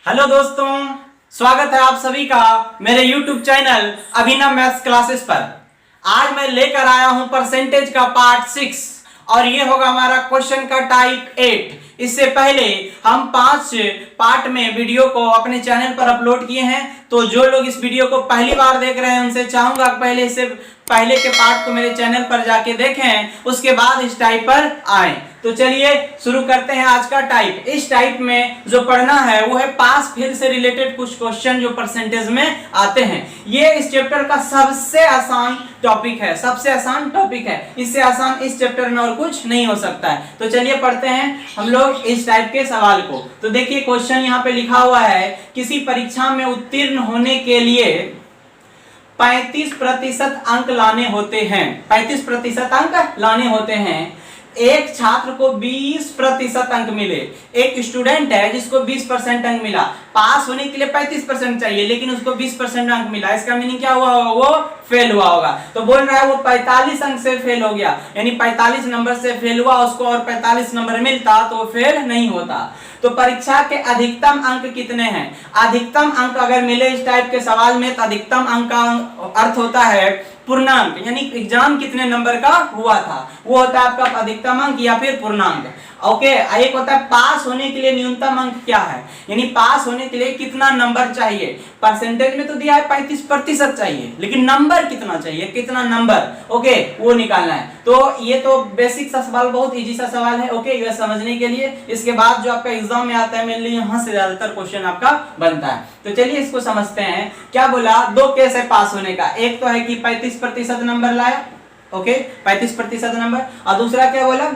Hello दोस्तों, स्वागत है आप सभी का मेरे YouTube चैनल अभिनव मैथ्स क्लासेस पर। आज मैं लेकर आया हूं परसेंटेज का पार्ट 6 और ये होगा हमारा क्वेश्चन का टाइप 8। इससे पहले हम 5 पार्ट में वीडियो को अपने चैनल पर अपलोड किए हैं, तो जो लोग इस वीडियो को पहली बार देख रहे हैं उनसे चाहूंगा पहले के पार्ट को मेरे चैनल पर जाके देखें, उसके बाद इस टाइप पर आएं। तो चलिए शुरू करते हैं आज का टाइप। इस टाइप में जो पढ़ना है वो है पास फेल से रिलेटेड कुछ क्वेश्चन जो परसेंटेज में आते हैं। ये इस चैप्टर का सबसे आसान टॉपिक है, सबसे आसान टॉपिक है। इससे आसान इस चैप्टर में और कुछ नहीं हो सकता है। तो चलिए पढ़ते हैं हम लोग इस टाइप के सवाल को। तो देखिए क्वेश्चन यहाँ पे लिखा हुआ है, किसी परीक्षा में उत्तीर्ण होने के लिए 35% अंक लाने होते हैं। 35% अंक लाने होते हैं। एक छात्र को 20% अंक मिले। एक स्टूडेंट है जिसको 20% अंक मिला। पास होने के लिए 35% चाहिए लेकिन उसको 20% अंक मिला। इसका मीनिंग क्या हुआ होगा? वो फेल हुआ होगा। तो बोल रहा है वो 45 अंक से फेल हो गया, यानी 45 नंबर से फेल हुआ। उसको और 45 नंबर मिलता तो फेल नहीं होता। तो परीक्षा के अधिकतम अंक कितने हैं? अधिकतम अंक अगर मिले इस टाइप के सवाल में तो अधिकतम अंक का अर्थ होता है पूर्णांक, यानी एग्जाम कितने नंबर का हुआ था वो होता है आपका अधिकतम अंक या फिर पूर्णांक। ओके, एक होता है पास होने के लिए न्यूनतम अंक क्या है, यानी पास होने के लिए कितना नंबर चाहिए। परसेंटेज में तो दिया है 35% चाहिए, लेकिन नंबर कितना चाहिए, कितना नंबर, ओके, वो निकालना है। तो ये तो बेसिक सा सवाल, बहुत इजी सा सवाल है, ओके, ये समझने के लिए। इसके बाद जो आपका एग्जाम में आता है मेनली यहाँ से ज्यादातर क्वेश्चन आपका बनता है। तो चलिए इसको समझते हैं। क्या बोला? दो केस है पास होने का। एक तो है कि 35% नंबर लाया, ओके, 35% नंबर, और दूसरा क्या बोला?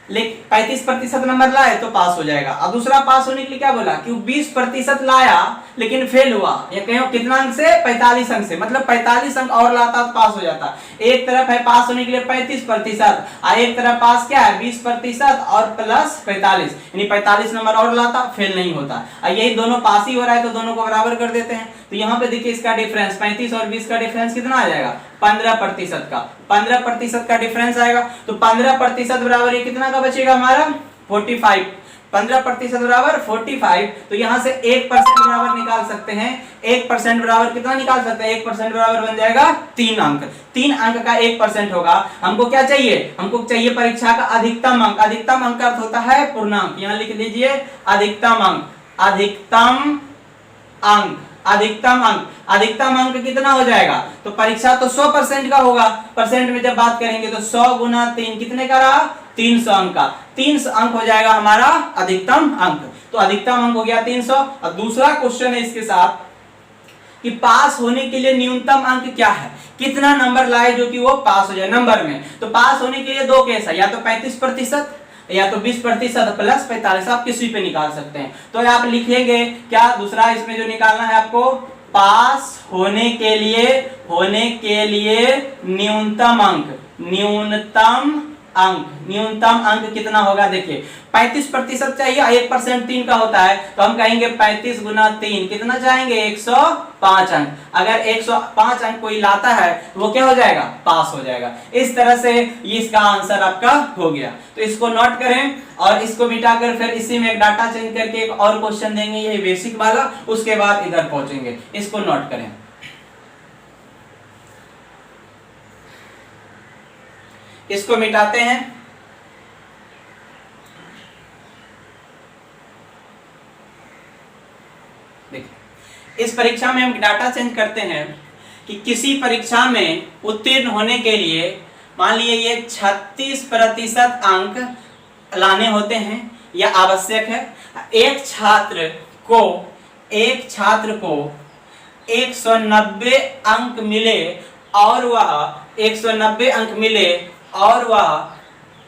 35% नंबर लाए तो पास हो जाएगा। और दूसरा पास होने के लिए क्या बोला कि 20% लाया लेकिन फेल हुआ, या कहीं कितना अंक से? 45 अंक से, मतलब 45 अंक और लाता तो पास हो जाता। एक तरफ है पास होने के लिए 35% और एक तरफ पास क्या है? 20% और प्लस 45, यानी 45 नंबर और लाता, फेल नहीं होता। और यही दोनों पास ही हो रहा है तो दोनों को बराबर कर देते हैं। तो यहाँ पे देखिए इसका डिफरेंस 35 और 20 का डिफरेंस कितना आ जाएगा? 15% का। 15% का डिफरेंस आएगा। तो 15% बराबर ये कितना का बचेगा हमारा? 45। 15% बराबर 45। तो यहाँ से 1% बराबर निकाल सकते हैं। 1% बराबर कितना निकाल सकते हैं? 1% बराबर बन जाएगा 3 अंक। 3 अंक का 1% होगा। हमको क्या चाहिए? हमको चाहिए परीक्षा का अधिकतम अंक। अधिकतम अंक का अर्थ होता है पूर्णांक। यहाँ लिख लीजिए अधिकतम अंक। अधिकतम अंक, अधिकतम अंक, अधिकतम अंक कितना हो जाएगा? तो परीक्षा तो 100% का होगा। परसेंट में जब बात करेंगे तो 100 गुना 3 कितने का रहा? 300 अंक का। 300 अंक हो जाएगा हमारा अधिकतम अंक। तो अधिकतम अंक हो गया 300। और दूसरा क्वेश्चन है इसके साथ कि पास होने के लिए न्यूनतम अंक क्या है, कितना नंबर लाए जो कि वो पास हो जाए नंबर में। तो पास होने के लिए दो केस है, या तो 35% या तो 20% प्लस 45, आप किसी पे निकाल सकते हैं। तो आप लिखेंगे क्या? दूसरा इसमें जो निकालना है आपको, पास होने के लिए न्यूनतम अंक। न्यूनतम अंक कितना होगा? देखिए 35% चाहिए, 1% 3 का होता है, तो हम कहेंगे 35 गुना 3 कितना चाहेंगे? 105 अंक। अगर 105 अंक कोई लाता है तो वो क्या हो जाएगा? पास हो जाएगा। इस तरह से ये इसका आंसर आपका हो गया। तो इसको नोट करें और इसको मिटाकर फिर इसी में एक डाटा चेंज करके एक और क्वेश्चन देंगे, ये बेसिक वाला, उसके बाद इधर पहुंचेंगे। इसको नोट करें। इसको मिटाते हैं। देखिए इस परीक्षा में हम डाटा चेंज करते हैं कि किसी परीक्षा में उत्तीर्ण होने के लिए मान लीजिए ये 36% अंक लाने होते हैं, यह आवश्यक है। एक छात्र को 190 अंक मिले और वह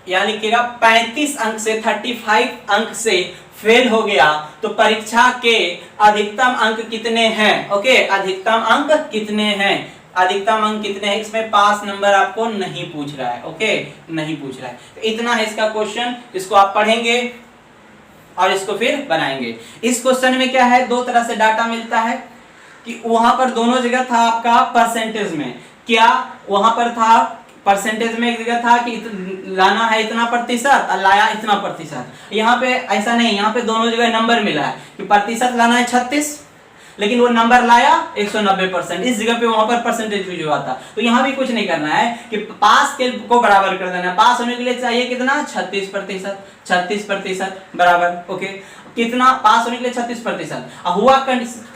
यहाँ लिखिएगा 35 अंक से 35 अंक से फेल हो गया, तो परीक्षा के अधिकतम अंक कितने हैं? ओके, अधिकतम अंक कितने हैं? अधिकतम अंक कितने हैं? इसमें पास नंबर आपको नहीं पूछ रहा है, ओके, नहीं पूछ रहा है। तो इतना है इसका क्वेश्चन। इसको आप पढ़ेंगे और इसको फिर बनाएंगे। इस क्वेश्चन में क्या है? दो तरह से डाटा मिलता है कि वहां पर दोनों जगह था आपका परसेंटेज में। क्या वहां पर था परसेंटेज में एक जगह था कि लाना है इतना प्रतिशत और लाया इतना प्रतिशत। यहाँ पे ऐसा नहीं, यहाँ पे दोनों जगह नंबर मिला है कि प्रतिशत लाना है 36, लेकिन वो नंबर लाया 190%। इस जगह पे वहां पर परसेंटेज यूज हुआ था। तो यहाँ भी कुछ नहीं करना है कि पास के को बराबर कर देना है। पास होने के लिए चाहिए कितना 36%, 36% बराबर। ओके, कितना पास होने के लिए 36%। हुआ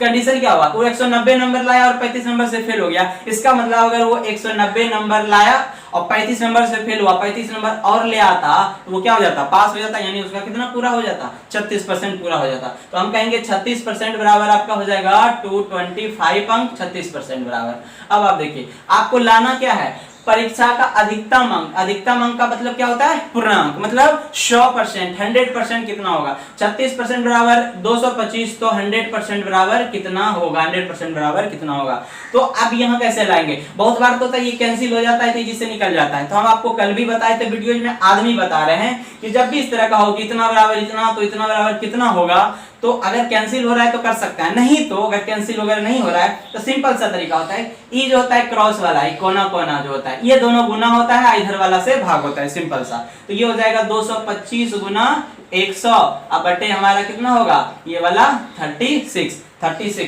कंडीशन क्या हुआ, वो 190 नंबर लाया और 35 नंबर से फेल हो गया। इसका मतलब अगर वो 190 नंबर लाया और 35 नंबर से फेल हुआ, 35 नंबर और ले आता तो वो क्या हो जाता, पास हो जाता, यानी उसका कितना पूरा हो जाता, 36% पूरा हो जाता। तो हम कहेंगे 36% बराबर आपका हो जाएगा 225 अंक, 36% बराबर। अब आप देखिए आपको लाना क्या है, परीक्षा का अधिकतम अंक। अधिकतम अंक का मतलब क्या होता है, पूर्णांक, मतलब 100%, 100% कितना होगा। 36% बराबर 225, तो 100% बराबर कितना होगा, 100% बराबर कितना होगा। तो अब यहाँ कैसे लाएंगे, बहुत बार तो ये कैंसिल हो जाता है, तेजी से निकल जाता है। तो हम आपको कल भी बताए थे वीडियोज में, आज भी बता रहे हैं कि जब भी इस तरह का हो कि इतना बराबर इतना, तो इतना बराबर कितना होगा, तो अगर कैंसिल हो रहा है तो कर सकता है, नहीं तो अगर कैंसिल वगैरह नहीं हो रहा है तो सिंपल सा तरीका होता है, ई जो होता है क्रॉस वाला, कोना कोना जो होता है, ये दोनों गुना होता है, इधर वाला से भाग होता है, सिंपल सा। तो ये हो जाएगा 225 गुना 100, अब बटे हमारा कितना होगा, ये वाला 36।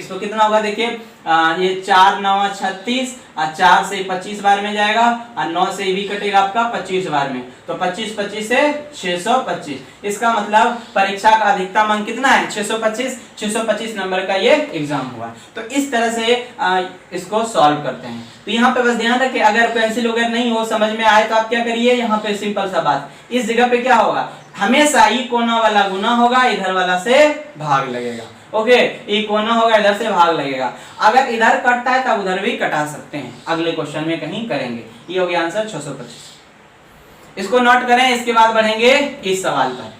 तो कितना होगा देखिए, ये 4 9 36, 4 से 25 बार में जाएगा और 9 से भी कटेगा आपका 25 बार में, तो 25 से 625। इसका मतलब परीक्षा का अधिकतम अंक कितना है, 625 नंबर का ये एग्जाम हुआ। तो इस तरह से इसको सॉल्व करते हैं। तो यहाँ पे बस ध्यान रखें, अगर कैंसिल वगैरह नहीं हो, समझ में आए, तो आप क्या करिए, यहाँ पे सिंपल सा बात, इस जगह पे क्या होगा, हमेशा ई कोना वाला गुना होगा, इधर वाला से भाग लगेगा। ओके, ई कोना होगा, इधर से भाग लगेगा। अगर इधर कटता है तब उधर भी कटा सकते हैं, अगले क्वेश्चन में कहीं करेंगे। ये हो गया आंसर 625। इसको नोट करें, इसके बाद बढ़ेंगे इस सवाल पर।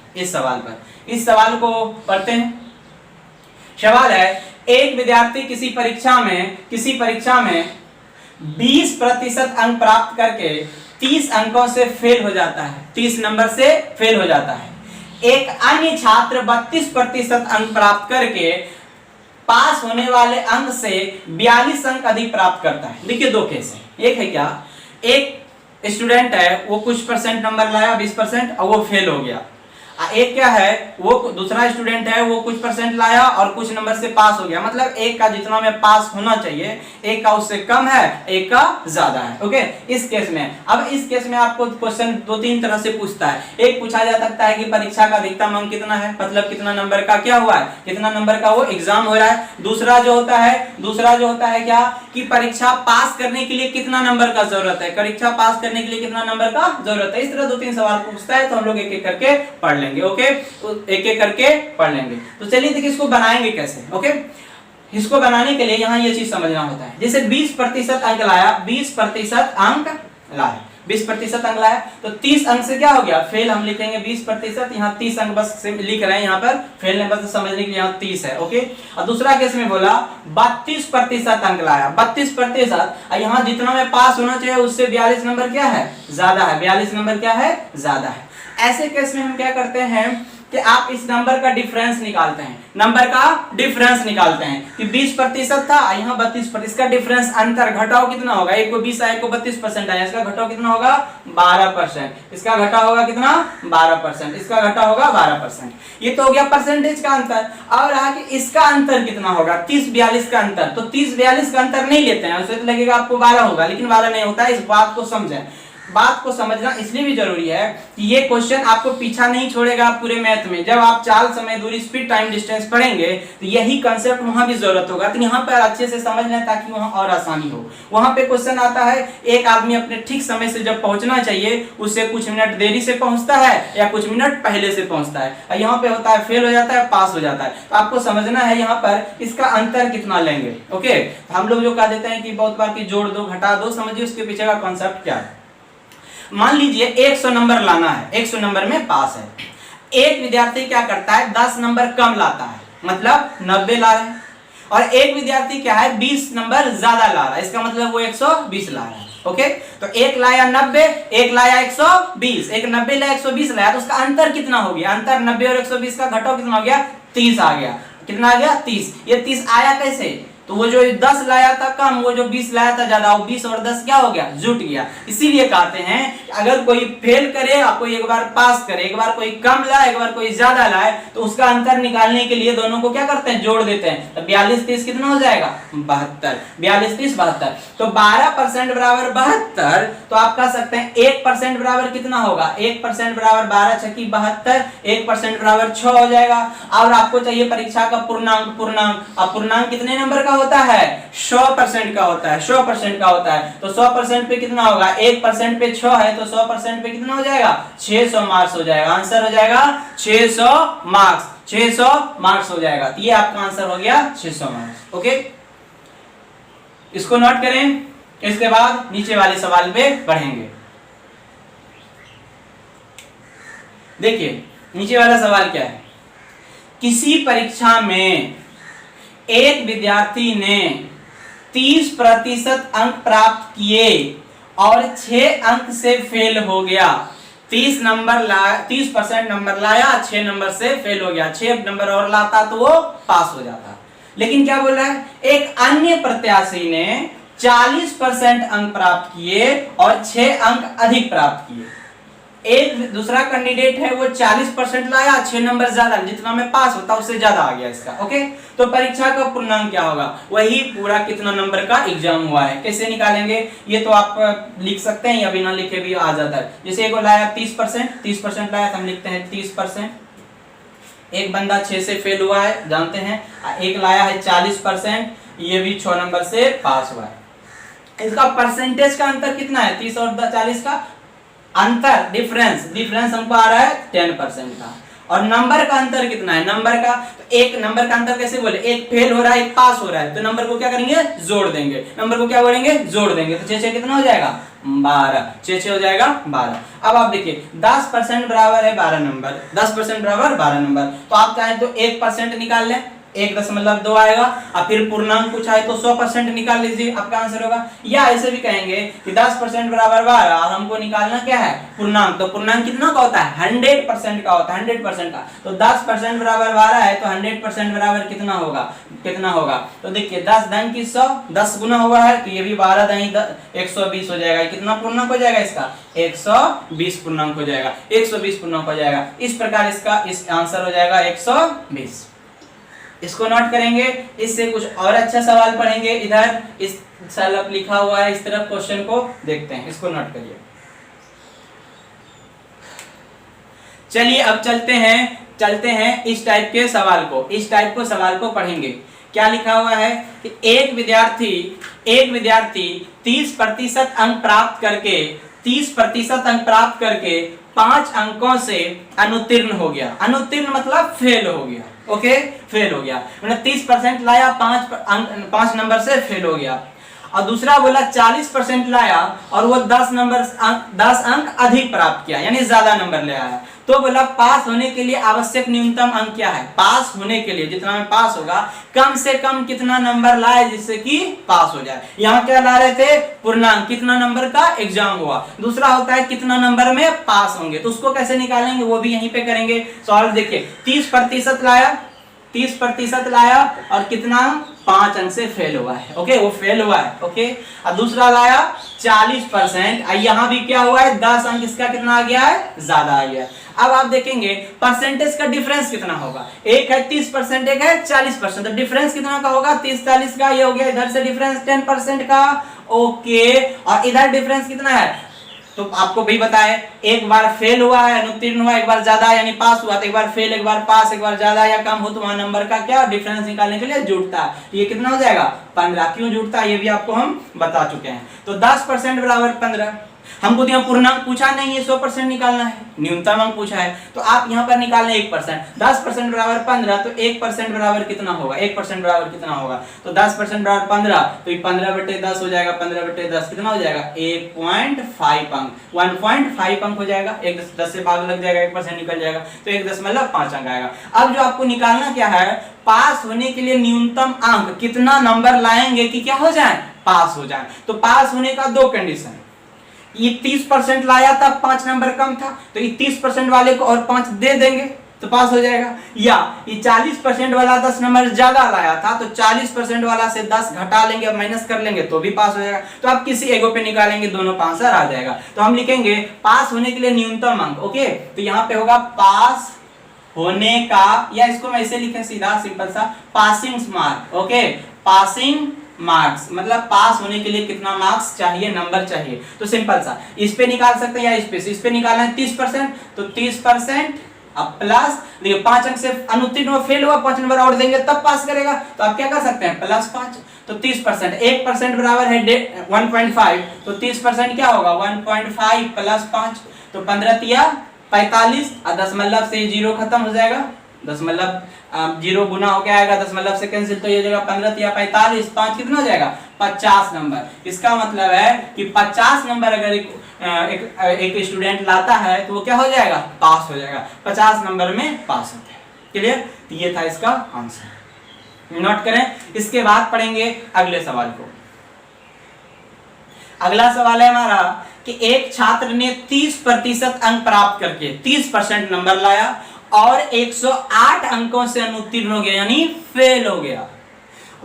इस सवाल को पढ़ते हैं। सवाल है, एक विद्यार्थी किसी परीक्षा में 20% अंक प्राप्त करके 30 अंकों से फेल हो जाता है, 30 नंबर से फेल हो जाता है। एक अन्य छात्र 32% अंक प्राप्त करके पास होने वाले अंक से 42 अंक अधिक प्राप्त करता है। देखिए दो केस है, एक है क्या, एक स्टूडेंट है वो कुछ परसेंट नंबर लाया 20% और वो फेल हो गया। एक क्या है, वो दूसरा स्टूडेंट है वो कुछ परसेंट लाया और कुछ नंबर से पास हो गया। मतलब एक का जितना में पास होना चाहिए, एक का उससे कम है, एक का ज्यादा है। ओके, इस केस में आपको क्वेश्चन 2-3 तरह से पूछता है। एक पूछा जा सकता है कि परीक्षा का अधिकतम अंक कितना है, मतलब कितना नंबर का क्या हुआ है, कितना नंबर का वो एग्जाम हो रहा है। दूसरा जो होता है क्या, कि परीक्षा पास करने के लिए कितना नंबर का जरूरत है, परीक्षा पास करने के लिए कितना नंबर का जरूरत है। इस तरह 2-3 सवाल पूछता है, तो हम लोग एक एक करके पढ़ लेंगे। ओके, तो एक एक करके पढ़ लेंगे। तो चलिए देखिए इसको बनाएंगे कैसे। ओके, इसको बनाने के लिए यहाँ ये चीज समझना होता है। जैसे 20% अंक लाया, 20% अंक लाया, तो 30 अंक से क्या हो गया, फेल। हम लिखेंगे 20%, यहाँ 30 अंक बस लिख रहे हैं, यहाँ पर फेल ने बस समझने के लिए यहाँ 30 है। ओके, और दूसरा केस में बोला 32% अंक लाया, 32%, यहाँ जितना में पास होना चाहिए उससे 42 नंबर क्या है, ज्यादा है, 42 नंबर क्या है, ज्यादा है। ऐसे केस में हम क्या करते हैं कि आप इस नंबर का डिफरेंस निकालते हैं, कि 20% था, यहाँ 32%, इसका डिफरेंस, अंतर, घटाव कितना होगा, एक को 20 आया, एक को 32% आया, इसका घटाव कितना होगा, 12%, इसका घटाव होगा कितना, 12%, इसका घटाव होगा 12%। ये तो हो गया परसेंटेज का अंतर। और रहा कि इसका अंतर कितना होगा, 30-42 का अंतर। तो 30-42 का अंतर नहीं लेते हैं, उससे तो लगेगा आपको 12 होगा, लेकिन 12 नहीं होता है। इस बात को समझें, बात को समझना इसलिए भी जरूरी है कि ये क्वेश्चन आपको पीछा नहीं छोड़ेगा पूरे मैथ में। जब आप चाल, समय, दूरी, स्पीड, टाइम, डिस्टेंस पढ़ेंगे तो यही कंसेप्ट वहां भी जरूरत होगा। तो यहाँ पर अच्छे से समझ लें ताकि वहां और आसानी हो। वहां पे क्वेश्चन आता है, एक आदमी अपने ठीक समय से जब पहुंचना चाहिए उससे कुछ मिनट देरी से पहुंचता है या कुछ मिनट पहले से पहुंचता है। यहाँ पे होता है फेल हो जाता है, पास हो जाता है। तो आपको समझना है यहाँ पर इसका अंतर कितना लेंगे। ओके, हम लोग जो कह देते हैं कि बहुत बार की जोड़ दो, घटा दो, समझिए उसके पीछे का कॉन्सेप्ट क्या है। मान लीजिए 100 नंबर लाना है, 100 नंबर में पास है। एक विद्यार्थी क्या करता है, 10 नंबर कम लाता है, मतलब 90 ला रहा है। और एक विद्यार्थी क्या है, 20 नंबर ज्यादा ला रहा है, इसका मतलब वो 120 ला रहा है। ओके, तो एक लाया 90, एक लाया 120, एक 90 लाया 120 लाया, तो उसका अंतर कितना हो गया, अंतर 90 और 120 का घटाव कितना हो गया, 30 आ गया। कितना आ गया, 30। ये 30 आया कैसे, तो वो जो 10 लाया था कम, वो जो 20 लाया था ज्यादा, वो 20 और 10 क्या हो गया, जुट गया। इसीलिए कहते हैं अगर कोई फेल करे और कोई एक बार पास करे, एक बार कोई कम लाए एक बार कोई ज्यादा लाए, तो उसका अंतर निकालने के लिए दोनों को क्या करते हैं, जोड़ देते हैं। तो 42 30 कितना हो जाएगा, 72। 42 30 72। तो 12% बराबर 72। तो आप कह सकते हैं 1% बराबर कितना होगा, 1% बराबर 12 छक्की 72, 1% बराबर 6 हो जाएगा। और आपको चाहिए परीक्षा का पूर्णांक। अब पूर्णांक कितने नंबर का होता है, 100% का होता है, 100% का होता है। तो 100% पे कितना होगा, 1% पे 6 है, तो 100% पे कितना हो जाएगा, 600 मार्क्स हो जाएगा। आंसर हो जाएगा 600 मार्क्स, 600 मार्क्स हो जाएगा। तो ये आपका आंसर हो गया 600 मार्क्स। ओके, इसको नोट करें। इसके बाद नीचे वाले सवाल पे बढ़ेंगे। देखिए नीचे वाला सवाल क्या है, किसी परीक्षा में एक विद्यार्थी ने 30% अंक प्राप्त किए और 6 अंक से फेल हो गया। 30% नंबर लाया, 6 नंबर से फेल हो गया। 6 नंबर और लाता तो वो पास हो जाता। लेकिन क्या बोल रहा है, एक अन्य प्रत्याशी ने 40% अंक प्राप्त किए और 6 अंक अधिक प्राप्त किए। एक दूसरा कैंडिडेट है वो 40% लाया, 6 नंबर ज्यादा, जितना में पास होता उससे ज्यादा आ गया इसका। ओके, तो परीक्षा का पूर्णांक क्या होगा, वही पूरा कितना नंबर का एग्जाम हुआ है। कैसे निकालेंगे, ये तो आप लिख सकते हैं या बिना लिखे भी आ जाता है। जैसे एक लाया 30% लाया तो हम लिखते हैं 30%। एक बंदा 6 से फेल हुआ है जानते हैं, एक लाया है 40%, ये भी 6 नंबर से पास हुआ है। इसका परसेंटेज का अंतर कितना है, 30 और 40 का अंतर, डिफरेंस हमको आ रहा है 10% का। और नंबर का अंतर कितना है, नंबर का, तो एक नंबर का अंतर कैसे बोले, एक फेल हो रहा है एक पास हो रहा है, तो नंबर को क्या करेंगे, जोड़ देंगे। नंबर को क्या बोलेंगे, जोड़ देंगे। तो 6 कितना हो जाएगा, 12। 6 हो जाएगा 12। अब आप देखिए 10% बराबर है 12 नंबर, 10% बराबर 12 नंबर। तो आप चाहे तो 1% निकाल लें, 1.2 आएगा। और फिर पूर्णांक पूछा है तो 100% निकाल लीजिए, आपका आंसर होगा। या ऐसे भी कहेंगे कि 10% बराबर 12 और हमको निकालना क्या है, पूर्णांक। तो पूर्णांक कितना का होता है, 100% का होता है, 100% का। तो 10% बराबर 12 है तो 100% बराबर कितना होगा। तो देखिए 10 दाई की 100, 10 गुना हुआ है तो ये भी 12 दाई 120 हो जाएगा। कितना पूर्णांक हो जाएगा इसका, 120 पूर्णांक हो जाएगा, 120 पूर्णांक हो जाएगा। इस प्रकार इसका इस आंसर हो जाएगा 120। इसको नोट करेंगे। इससे कुछ और अच्छा सवाल पढ़ेंगे। इधर इस सलप लिखा हुआ है, इस तरफ क्वेश्चन को देखते हैं, इसको नोट करिए। चलिए अब चलते हैं इस टाइप के सवाल को पढ़ेंगे। क्या लिखा हुआ है कि एक विद्यार्थी 30% अंक प्राप्त करके 5 अंकों से अनुत्तीर्ण हो गया। अनुत्तीर्ण मतलब फेल हो गया। ओके, फेल हो गया, मतलब 30% लाया 5 नंबर से फेल हो गया। और दूसरा बोला 40% लाया और वो 10 अंक अधिक प्राप्त किया, यानी ज्यादा नंबर ले आया। तो बोला पास होने के लिए आवश्यक न्यूनतम अंक क्या है, पास होने के लिए जितना में पास होगा कम से कम कितना नंबर लाए जिससे कि पास हो जाए। यहाँ क्या ला रहे थे, पूर्णांक, कितना नंबर का एग्जाम हुआ। दूसरा होता है कितना नंबर में पास होंगे, तो उसको कैसे निकालेंगे वो भी यहीं पे करेंगे। सॉल्व देखिए 30% लाया और कितना 5 अंक से फेल हुआ है। ओके, वो फेल हुआ है। ओके, और दूसरा लाया 40%, यहाँ भी क्या हुआ है 10 अंक इसका कितना आ गया है, ज्यादा आ गया। अब आप देखेंगे परसेंटेज का डिफरेंस कितना होगा, एक है 30%, एक है 40%, तो डिफरेंस कितना का होगा, 30-40 का। ये हो गया इधर से डिफरेंस 10% का। ओके, और इधर डिफरेंस कितना है, तो आपको भी बताए, एक बार फेल हुआ है अनुत्तीर्ण हुआ, एक बार ज्यादा यानी पास हुआ। तो एक बार फेल, एक बार पास, एक बार ज्यादा या कम हो तो वहां नंबर का क्या डिफरेंस निकालने के लिए जुड़ता है। ये कितना हो जाएगा 15। क्यों जुड़ता है ये भी आपको हम बता चुके हैं। तो 10% बराबर 15। हमको तो यहाँ पूर्णांक पूछा नहीं है, 100% निकालना है, न्यूनतम अंक पूछा है। तो आप यहाँ पर निकालना 1%। 10% बराबर 15, तो 1% बराबर कितना होगा, 1% बराबर कितना होगा। तो 10% बराबर 15, तो ये 15/10 हो जाएगा। 15/10 कितना हो जाएगा, 1.5 अंक, 1.5 अंक हो जाएगा। 10 से भाग लग जाएगा, 1% निकल जाएगा, तो 1.5 अंक आएगा। अब जो आपको निकालना क्या है, पास होने के लिए न्यूनतम अंक कितना नंबर लाएंगे कि क्या हो जाए, पास हो जाए। तो पास होने का 2 कंडीशन, ये 30% लाया था, 5 नंबर कम था, तो ये 30% वाले को और 5 दे देंगे, तो पास हो जाएगा। या ये 40% वाला 10 नंबर ज्यादा लाया था तो 40% वाला से 10 घटा लेंगे, माइनस कर लेंगे तो भी पास हो जाएगा। तो आप किसी एगो पे निकालेंगे, दोनों का आंसर आ जाएगा। तो हम लिखेंगे पास होने के लिए न्यूनतम अंक। ओके, तो यहाँ पे होगा पास होने का, या इसको मैं ऐसे लिखे सीधा सिंपल सा, passing mark. Okay, passing marks मतलब पास होने के लिए कितना मार्क्स चाहिए, नंबर चाहिए। तो सिंपल सा इस पे निकाल सकते हैं या इस पे निकालना है 30%, तो 30% अब प्लस, देखिए 5 अंक से अनुत्तीर्ण हुआ, फेल हुआ, 5 नंबर और देंगे तब पास करेगा। तो आप क्या कर सकते हैं, +5। तो 30%, 1% बराबर है 1.5, तो 30% क्या होगा 1.5 + 5, तो 15 तिया 45, और दशमलव से 0 खत्म हो जाएगा, दशमलव 0 गुना हो गया आएगा, दशमलव से कैंसिल, तो ये जगह 15 तिया 45, 5 कितना हो जाएगा 50 नंबर। इसका मतलब है कि 50 नंबर अगर एक स्टूडेंट लाता है तो वो क्या हो जाएगा, पास हो जाएगा, 50 नंबर में पास होता है। क्लियर, तो ये था इसका आंसर, नोट करें। इसके बाद पढ़ेंगे अगले सवाल को। अगला सवाल है हमारा कि एक छात्र ने 30% अंक प्राप्त करके 30% नंबर लाया और 108 अंकों से अनुत्तीर्ण हो गया, यानी फेल हो गया।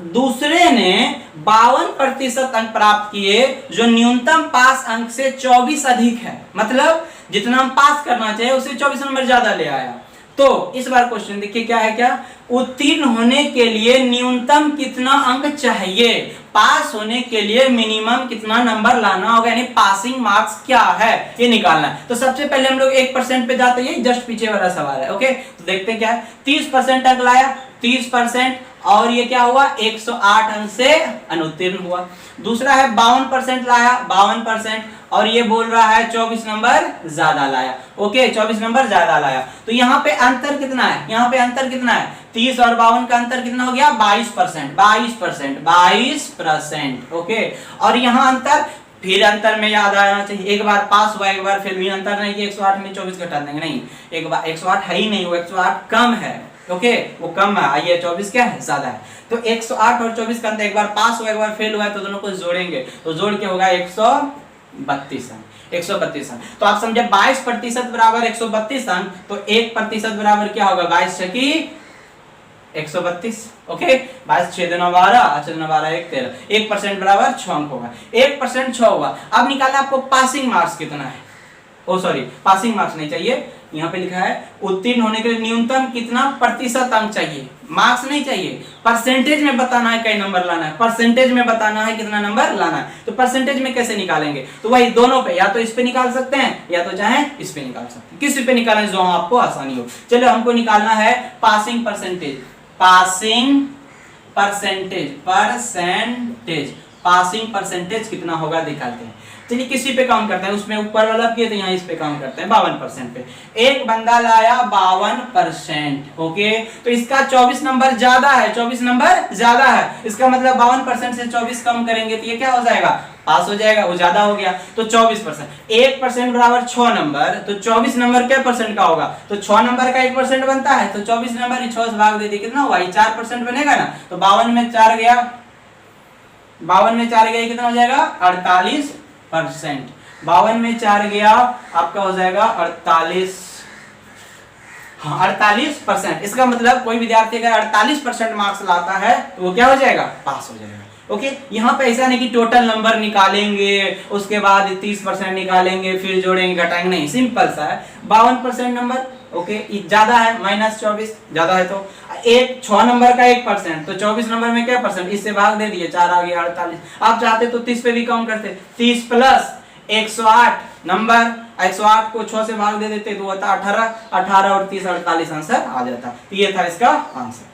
दूसरे ने 52% अंक प्राप्त किए, जो न्यूनतम पास अंक से 24 अधिक है, मतलब जितना हम पास करना चाहिए उससे 24 नंबर ज्यादा ले आया। तो इस बार क्वेश्चन देखिए क्या है, क्या उत्तीर्ण होने के लिए न्यूनतम कितना अंक चाहिए, पास होने के लिए मिनिमम कितना नंबर लाना होगा, यानी पासिंग मार्क्स क्या है ये निकालना है। तो सबसे पहले हम लोग 1% पे जाते हैं, जस्ट पीछे वाला सवाल है। ओके, तो देखते हैं क्या है, 30% अंक लाया, 30%, और ये क्या हुआ 108 अंक से अनुत्तीर्ण हुआ। दूसरा है 52% लाया, 52%, और ये बोल रहा है 24 नंबर ज्यादा लाया। ओके, 24 नंबर ज्यादा लाया। तो यहाँ पे अंतर कितना है, यहाँ पे अंतर कितना है, 30 और 52 का अंतर कितना हो गया 22%, 22%। ओके, और यहाँ अंतर, फिर अंतर में याद आना चाहिए, एक बार पास हुआ एक बार फेल हुआ, अंतर नहीं कि 108 में 24 घटा देंगे, नहीं, एक बार 108 है ही नहीं, वो 108 कम है। ओके, वो कम है, आइए 24 क्या है ज्यादा है। तो 108 और 24 का अंतर, एक बार पास हुआ एक बार फेल हुआ है, तो दोनों को जोड़ेंगे तो जोड़ के होगा 132 अंक, 132 अंक। तो आप समझे 22% बराबर 132 अंक, तो 1% बराबर क्या होगा 22 छकी 132। ओके, 22 6 2 12, 12 12 1 13, 1% बराबर 6 अंक होगा, 1% 6 हुआ। अब निकालना आपको पासिंग मार्क्स कितना है, ओ सॉरी पासिंग मार्क्स नहीं चाहिए, यहाँ पे लिखा है उत्तीर्ण होने के लिए न्यूनतम कितना प्रतिशत अंक चाहिए, मार्क्स नहीं चाहिए, परसेंटेज में बताना है कई नंबर लाना है, परसेंटेज में बताना है कितना नंबर लाना है। तो परसेंटेज में कैसे निकालेंगे, तो वही दोनों पे, या तो इस पे निकाल सकते हैं या तो चाहे इस पे निकाल सकते हैं, किस पे निकालें जो आपको आसानी हो। चलो हमको निकालना है passing percentage, passing percentage, passing percentage कितना होगा दिखाते हैं। चलिए किसी पे काम करते हैं, उसमें ऊपर वाला किए तो यहाँ इस पे काम करते हैं 52% पे। एक बंदा लाया 52%। ओके, तो इसका 24 नंबर ज्यादा है, 24 नंबर ज्यादा है, इसका मतलब 52% से 24 कम करेंगे तो ये क्या हो जाएगा, पास हो जाएगा, वो ज्यादा हो गया। तो 24%, 1% बराबर 6 नंबर, तो 24 नंबर क्या परसेंट का होगा, तो 6 नंबर का 1% बनता है, तो 24 नंबर 6 से भाग दे दिए कितना हुआ, 4% बनेगा ना। तो 52 में 4 गया, 52 में 4 गया कितना हो जाएगा 48%। 52 में 4 गया आपका हो जाएगा 48, हाँ 48%। इसका मतलब कोई विद्यार्थी अगर 48% मार्क्स लाता है तो वो क्या हो जाएगा, पास हो जाएगा। ओके, यहाँ पे ऐसा नहीं कि टोटल नंबर निकालेंगे उसके बाद 30% निकालेंगे फिर जोड़ेंगे घटाएंगे, नहीं, सिंपल सा है 52% नंबर। ओके, ज्यादा है -24, ज्यादा है तो 6 नंबर का 1%, तो 24 नंबर में क्या परसेंट, इससे भाग दे दिए 4 आ गया 48। आप चाहते तो 30 पे भी कम करते, 30 प्लस 108 नंबर, 108 को 6 से भाग दे देते तो होता 18, 18 और 30 48 आंसर आ जाता। तो ये था इसका आंसर।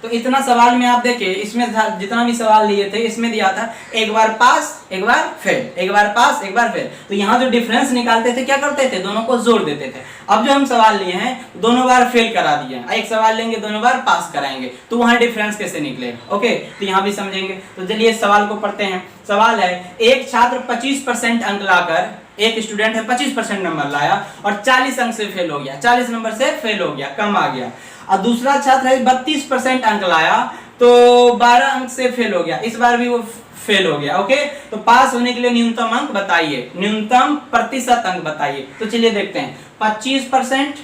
तो इतना सवाल में आप देखिए, इसमें जितना भी सवाल लिए थे इसमें दिया था एक बार पास एक बार फेल, एक बार पास एक बार फेल। तो यहाँ जो डिफरेंस निकालते थे क्या करते थे, दोनों को जोड़ देते थे। अब जो हम सवाल लिए हैं दोनों बार फेल करा दिए, एक सवाल लेंगे दोनों बार पास कराएंगे, तो वहां डिफरेंस कैसे निकलेगा। ओके, तो यहाँ भी समझेंगे। तो चलिए सवाल को पढ़ते हैं। सवाल है, एक छात्र 25% अंक लाकर, एक स्टूडेंट है 25% नंबर लाया और 40 अंक से फेल हो गया, 40 नंबर से फेल हो गया, कम आ गया। और दूसरा छात्र है 32% अंक लाया तो 12 अंक से फेल हो गया, इस बार भी वो फेल हो गया। ओके, तो पास होने के लिए न्यूनतम अंक बताइए, न्यूनतम प्रतिशत अंक बताइए। तो चलिए देखते हैं 25%,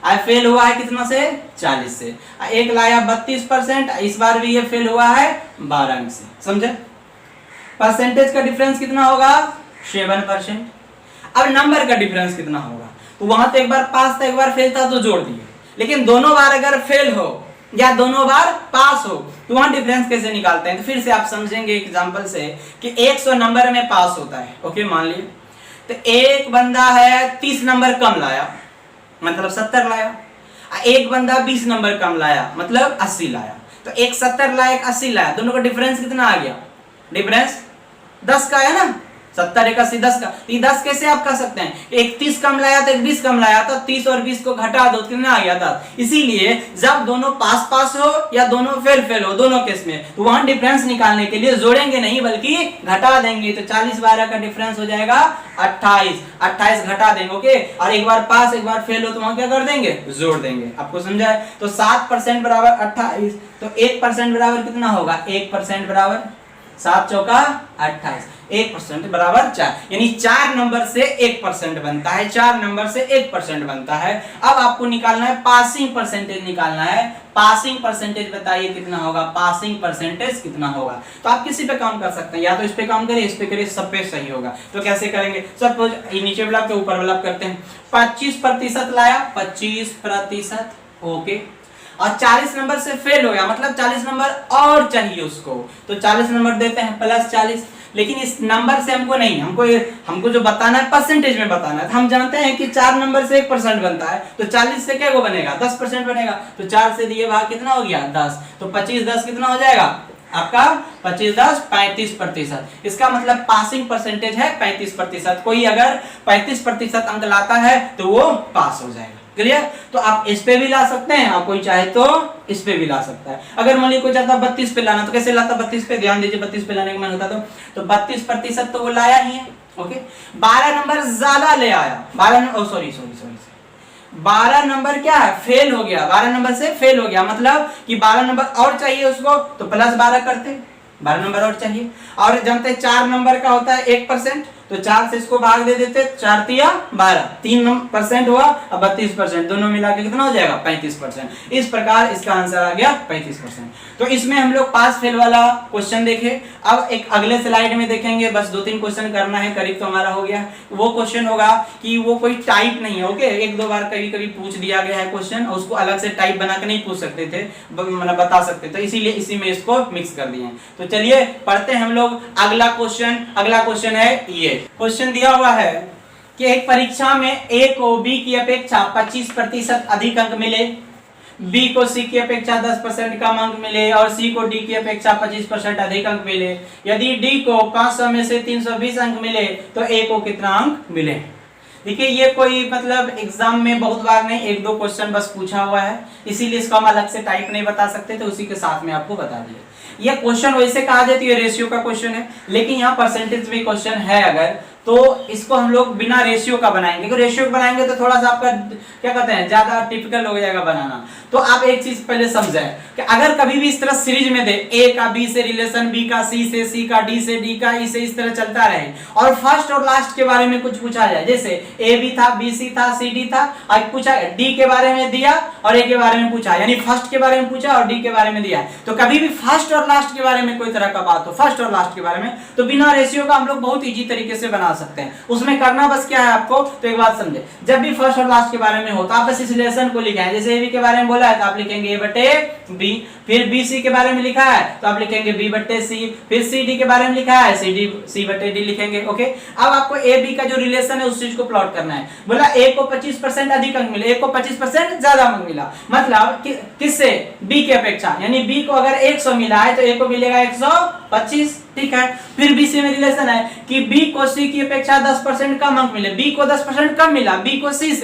आज फेल हुआ है कितना से 40 से। एक लाया 32%, इस बार भी ये फेल हुआ है 12 अंक से। समझे? परसेंटेज का डिफरेंस कितना होगा 7%। अब नंबर का डिफरेंस कितना होगा, तो वहां तो एक बार पास था एक बार फेल था तो जोड़ दिए, लेकिन दोनों बार अगर फेल हो या दोनों बार पास हो तो वहां डिफरेंस कैसे निकालते हैं। तो फिर से आप समझेंगे एग्जांपल से कि 100 नंबर में पास होता है। ओके, मान लिए तो एक बंदा है 30 नंबर कम लाया, मतलब 70 लाया। एक बंदा 20 नंबर कम लाया, मतलब 80 लाया। तो एक 70 लाया एक 80 लाया, दोनों का डिफरेंस कितना आ गया? डिफरेंस 10 का है ना, 70 एक 80 10 का। ये 10 कैसे आप कह सकते हैं? एक 30 कम लाया तो एक 20 कम लाया, तो 30 और 20 को घटा दो, कितना आ गया 10। इसीलिए जब दोनों पास पास हो या दोनों फेल फेल हो, दोनों केस में, तो वहां डिफरेंस निकालने के लिए जोड़ेंगे नहीं बल्कि घटा देंगे। तो 40-12 का डिफरेंस हो जाएगा 28, 28 घटा देंगे। ओके, और एक बार पास एक बार फेल हो तो वहां क्या कर देंगे? जोड़ देंगे। आपको समझा है? तो 7% बराबर 28, तो 1% बराबर कितना होगा? 1% बराबर 7 चौका 28, 1% बराबर 4, यानी 4 नंबर से 1% बनता है, 4 नंबर से 1% बनता है। अब आपको निकालना है पासिंग परसेंटेज, निकालना है पासिंग परसेंटेज। बताइए कितना होगा पासिंग परसेंटेज, कितना होगा? तो आप किसी पे काम कर सकते हैं, या तो इस पे काम करिए, इस पे करिए, सब पे सही होगा। तो कैसे करेंगे? सपोज नीचे वाला के ऊपर वाला करते हैं। 25% लाया, 25%, ओके, और 40 नंबर से फेल हो गया, मतलब 40 नंबर और चाहिए उसको, तो 40 नंबर देते हैं +40। लेकिन इस नंबर से हमको नहीं, हमको जो बताना है परसेंटेज में बताना है। हम जानते हैं कि 4 नंबर से 1% बनता है, तो 40 से क्या वो बनेगा? 10% बनेगा। तो 4 से दिए भाग कितना हो गया? 10। तो 25-10 कितना हो जाएगा आपका? 25-10 35%। इसका मतलब पासिंग परसेंटेज है 35%। कोई अगर 35% अंक लाता है तो वो पास हो जाएगा। क्लियर? तो आप इस पे भी ला सकते हैं, आप कोई चाहे तो इस पे भी ला सकता है। अगर मान लीजिए कोई चाहता 32 पे लाना, तो कैसे लाता? 32 पे ध्यान दीजिए, 32 पे लाने का मैं बता दूं तो 32% तो वो लाया ही है। ओके, 12 नंबर ज्यादा ले आया, 12 नंबर क्या है? फेल हो गया, 12 नंबर से फेल हो गया, मतलब कि 12 नंबर और चाहिए उसको, तो +12 करते, 12 नंबर और चाहिए। और जानते हैं 4 नंबर का होता है 1%, तो 4 से इसको भाग दे देते, 4 तिया 12, 3% हुआ, अब 32%, दोनों मिला के कितना हो जाएगा? 35%। इस प्रकार इसका आंसर आ गया 35%। तो इसमें हम लोग पास फेल वाला क्वेश्चन देखे। अब एक अगले स्लाइड में देखेंगे, बस 2-3 क्वेश्चन करना है, करीब तो हमारा हो गया। वो क्वेश्चन होगा कि वो कोई टाइप नहीं है। ओके, 1-2 बार कभी कभी पूछ दिया गया है क्वेश्चन, और उसको अलग से टाइप बना के नहीं पूछ सकते थे, मतलब बता सकते थे, इसीलिए इसी में इसको मिक्स कर दिए। तो चलिए पढ़ते हैं हम लोग अगला क्वेश्चन। अगला क्वेश्चन है ये क्वेश्चन दिया हुआ है कि एक परीक्षा में ए को बी की अपेक्षा 25% अधिक अंक मिले, बी को सी की अपेक्षा 10% कम अंक मिले, और सी को डी की अपेक्षा 25% अधिक अंक मिले। यदि डी को 500 में से 320 अंक मिले तो ए को कितना अंक मिले? देखिए, ये कोई मतलब एग्जाम में बहुत बार नहीं, 1-2 क्वेश्चन बस पूछा हुआ है, इसीलिए इसको हम अलग से टाइप नहीं बता सकते, तो उसी के साथ में आपको बता दिया। ये क्वेश्चन वैसे कहा जाती है रेशियो का क्वेश्चन है, लेकिन यहाँ परसेंटेज में क्वेश्चन है अगर, तो इसको हम लोग बिना रेशियो का बनाएंगे, क्योंकि रेशियो बनाएंगे तो थोड़ा सा आपका क्या कहते हैं ज्यादा टिपिकल हो जाएगा बनाना। तो आप एक चीज पहले समझें कि अगर कभी भी इस तरह सीरीज में दे ए का बी से रिलेशन, बी का सी से, सी का डी से, डी का ई से, इस तरह चलता रहे, और फर्स्ट और लास्ट के बारे में कुछ पूछा जाए, जैसे ए बी था, बी सी था, सी डी था, और पूछा डी के बारे में दिया और ए के बारे में पूछा, यानी फर्स्ट के बारे में पूछा और डी के बारे में दिया, तो कभी भी फर्स्ट और लास्ट के बारे में कोई तरह का बात हो, फर्स्ट और लास्ट के बारे में, तो बिना रेशियो का हम लोग बहुत इजी तरीके से बना सकते हैं। उसमें करना बस क्या है आपको, तो एक बात समझे, जब भी फर्स्ट और लास्ट के बारे में हो तो आप बस इस रिलेशन को लिखें। जैसे ए बी के बारे में बोला है तो आप लिखेंगे ए बटे बी, फिर बी सी के बारे में लिखा है तो आप लिखेंगे बी बटे सी, फिर सी डी के बारे में लिखा है सी बटे डी लिखेंगे। ओके, अब आपको ए बी का जो रिलेशन है उस चीज को प्लॉट करना है। बोला ए को 25% अधिक अंक मिले, ए को 25% ज्यादा अंक मिला, मतलब किससे? बी की अपेक्षा, यानी बी को अगर 100 मिला है तो ए को मिलेगा 125, ठीक है। फिर बी सी में रिलेशन है कि बी को सी की अपेक्षा 10% कम अंक मिले, बी को 10% कम मिला, बी को सी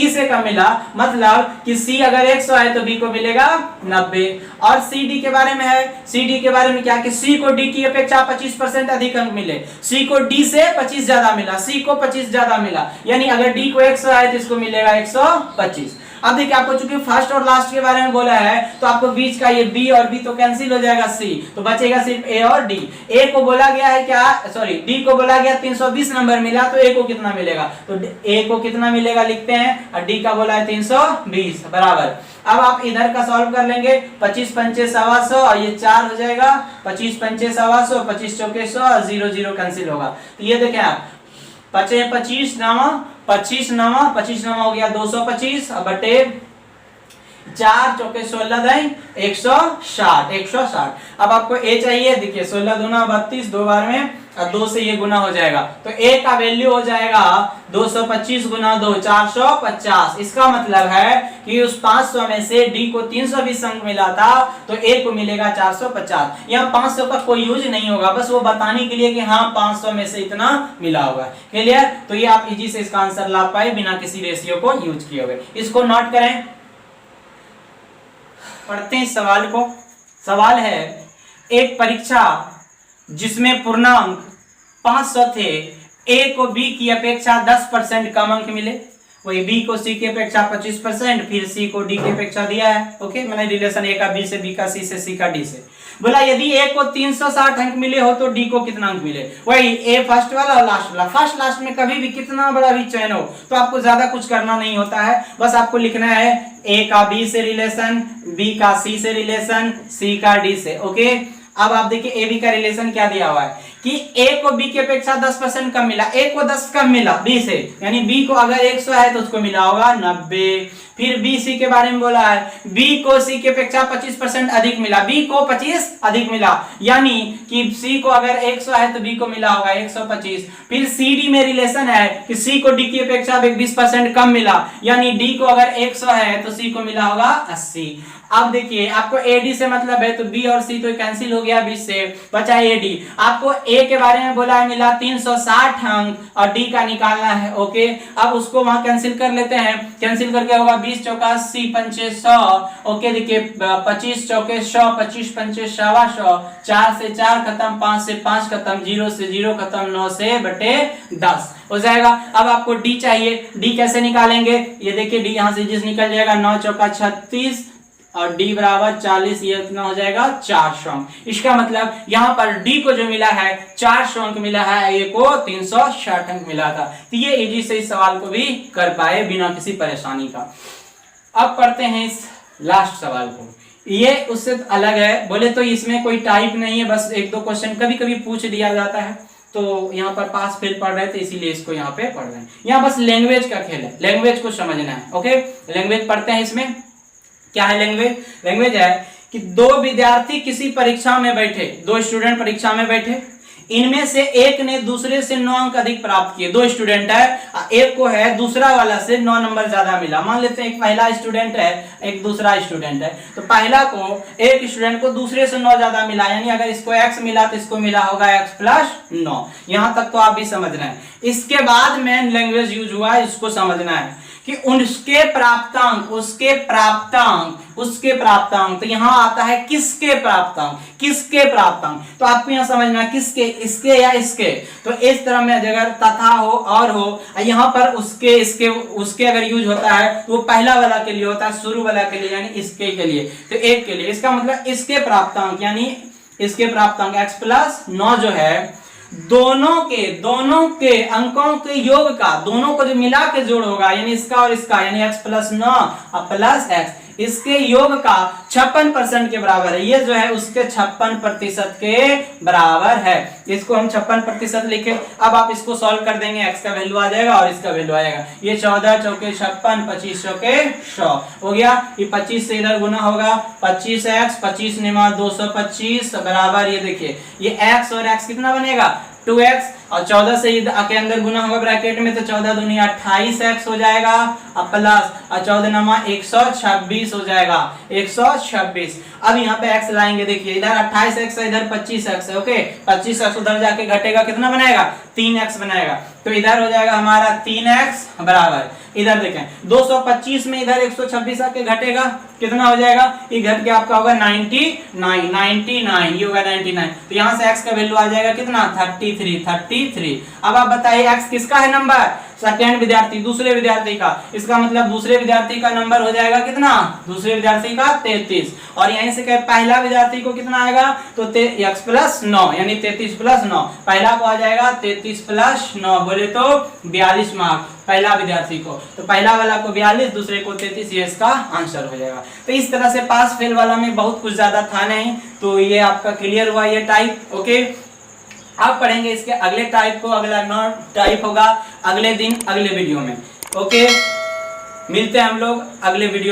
से कम मिला, मतलब कि सी अगर 100 है तो बी को मिलेगा 90। और सी डी के बारे में है, सी डी के बारे में क्या कि सी को डी की अपेक्षा 25% अधिक अंक मिले, सी को डी से 25 ज्यादा मिला, सी को 25 ज्यादा मिला, यानी अगर डी को 100 है तो इसको मिलेगा 125। अब देखिए आपको चूंकि फर्स्ट और लास्ट के बारे में बोला है तो आपको बीच का ये बी और बी तो कैंसिल हो जाएगा, सी तो बचेगा सिर्फ ए और डी। ए को बोला गया है क्या, सॉरी डी को बोला गया 320 नंबर मिला, तो ए को कितना मिलेगा, तो ए को कितना मिलेगा लिखते हैं, और डी का बोला है 320 बराबर। अब आप इधर का सॉल्व कर लेंगे, 25 पंचे 125 और ये 4 हो जाएगा, 25 पंचे 125, 25 चौके 100 और 0 0 कैंसिल होगा। तो ये देखें आप 25 नामा 25 नामा हो गया 225 बटे 4 चौके 16 दाई 160। अब आपको ए चाहिए, देखिए 16 दूना 32, 2 बार में और 2 से ये गुना हो जाएगा, तो ए का वैल्यू हो जाएगा 225 गुना 2 450। इसका मतलब है कि उस 500 में से डी को 320 अंक मिला था तो ए को मिलेगा 450। यहाँ 500 का कोई यूज नहीं होगा, बस वो बताने के लिए कि हाँ 500 में से इतना मिला होगा। क्लियर, तो ये आप इजी से इसका आंसर ला पाए बिना किसी रेशियो को यूज किए हुए। इसको नोट करें, पढ़ते हैं सवाल को। सवाल है, एक परीक्षा जिसमें पूर्णांक 500 थे, ए को बी की अपेक्षा 10% कम अंक मिले, वही बी को सी की अपेक्षा 25%, फिर सी को डी की अपेक्षा दिया है। ओके, मैंने रिलेशन ए का बी से, बी का सी से, सी का डी से बोला। यदि ए को 360 अंक मिले हो तो डी को कितना अंक मिले, वही ए फर्स्ट वाला और लास्ट वाला। फर्स्ट लास्ट में कभी भी कितना बड़ा भी चयन हो तो आपको ज्यादा कुछ करना नहीं होता है, बस आपको लिखना है ए का बी से रिलेशन, बी का सी से रिलेशन, सी का डी से। ओके, अब आप देखिए ए बी का रिलेशन क्या दिया हुआ है कि ए को बी की अपेक्षा 10% कम मिला, ए को 10 कम मिला बी से, यानी बी को अगर 100 है तो उसको मिला होगा 90। फिर बी सी के बारे में बोला है, बी को सी की अपेक्षा 25% अधिक मिला, बी को 25 अधिक मिला, यानी कि सी को अगर 100 है तो बी को मिला होगा 125। फिर सी डी में रिलेशन है कि सी को डी की अपेक्षा 20% कम मिला, यानी डी को अगर 100 है तो सी को मिला होगा 80। अब देखिए आपको एडी से मतलब है तो बी और सी तो कैंसिल हो गया, 20 से बचा एडी। आपको ए के बारे में बोला है, मिला 360 अंक और डी का निकालना है। ओके, अब उसको वहां कैंसिल कर लेते हैं, कैंसिल करके होगा 20 चौका 80 पंचे 100। ओके, देखिए 25 चौके 100, 25 पंचे 125, 4 से 4 खत्म, 5 से 5 खत्म, 0 से 0 खत्म, 9 से बटे 10 हो जाएगा। अब आपको डी चाहिए, डी कैसे निकालेंगे, ये देखिए डी यहाँ से जिस निकल जाएगा, 9 चौका 36 और डी बराबर 40, ये इतना हो जाएगा 400 अंक। इसका मतलब यहाँ पर डी को जो मिला है 400 अंक मिला है, ए को 360 अंक मिला था। तो ये इजी से इस सवाल को भी कर पाए बिना किसी परेशानी का। अब पढ़ते हैं इस लास्ट सवाल को, ये उससे अलग है, बोले तो इसमें कोई टाइप नहीं है, बस 1-2 क्वेश्चन कभी कभी पूछ दिया जाता है, तो यहाँ पर पास फेल पढ़ रहे थे इसीलिए इसको यहाँ पे पढ़ रहे हैं। यहाँ बस लैंग्वेज का खेल है, लैंग्वेज को समझना है। ओके, लैंग्वेज पढ़ते हैं। इसमें क्या है लैंग्वेज, लैंग्वेज है कि 2 विद्यार्थी किसी परीक्षा में बैठे, 2 स्टूडेंट परीक्षा में बैठे, इनमें से एक ने दूसरे से 9 अंक अधिक प्राप्त किए। 2 स्टूडेंट है, एक को है दूसरा वाला से 9 नंबर ज्यादा मिला। मान लेते हैं एक पहला स्टूडेंट है, एक दूसरा स्टूडेंट है, तो पहला को एक स्टूडेंट को दूसरे से 9 ज्यादा मिला, यानी अगर इसको x मिला तो इसको मिला होगा x प्लस 9। यहां तक तो आप भी समझ रहे हैं। इसके बाद मेन लैंग्वेज यूज हुआ है, इसको समझना है कि उसके प्राप्तांक, उसके प्राप्तांक, तो यहाँ आता है किसके प्राप्तांक, किसके प्राप्तांक, तो आपको यहाँ समझना किसके, इसके या इसके। तो इस तरह में अगर तथा हो और हो, यहाँ पर उसके, इसके, उसके अगर यूज होता है तो वो पहला वाला के लिए होता है, शुरू वाला के लिए, यानी इसके के लिए, तो एक के लिए। इसका मतलब इसके प्राप्तांक, यानी इसके प्राप्तांक x प्लस 9 जो है, दोनों के अंकों के योग का, दोनों को जो मिला के जोड़ होगा, यानी इसका और इसका, यानी x प्लस 9 और प्लस x, इसके योग का 56% के बराबर है। ये जो है उसके 56% के बराबर है, इसको हम 56% लिखे। अब आप इसको सॉल्व कर देंगे, x का वैल्यू आ जाएगा और इसका वैल्यू आएगा। ये 14 चौके 56, 25 चौके 100 हो गया। ये 25 से इधर गुना होगा, 25x, 25 निमा 225 बराबर, ये देखिए ये x और x कितना बनेगा 2x, और 14 से के अंदर गुना होगा ब्रैकेट में, तो 14 दूनी 28x हो जाएगा और प्लस, और 14 नमा 126 हो जाएगा, 126। अब यहाँ पे x लाएंगे, देखिए इधर 28x है, इधर 25x है। ओके, 25x उधर जाके घटेगा, कितना बनाएगा 3x बनाएगा, तो इधर हो जाएगा हमारा 3x बराबर, इधर देखें 225 में इधर 126 आके घटेगा, कितना हो जाएगा, ये घट के आपका होगा 99, ये होगा 99। तो यहाँ से x का वैल्यू आ जाएगा कितना 33। अब आप बताइए x किसका है नंबर, सेकेंड विद्यार्थी, दूसरे विद्यार्थी का, इसका मतलब दूसरे विद्यार्थी का नंबर हो जाएगा कितना, दूसरे विद्यार्थी का 33, और यहीं से पहला विद्यार्थी को कितना आएगा, तो x प्लस 9 यानी 33 प्लस 9, पहला को आ जाएगा 33 प्लस 9, बोले तो 42 मार्क पहला विद्यार्थी को, तो पहला वाला को 42, दूसरे को 33, ये इसका आंसर हो जाएगा। तो इस तरह से पास फेल वाला में बहुत कुछ ज्यादा था नहीं, तो ये आपका क्लियर हुआ ये टाइप। ओके, अब पढ़ेंगे इसके अगले टाइप को, अगला नॉन टाइप होगा अगले दिन अगले वीडियो में। ओके, मिलते हैं हम लोग अगले वीडियो।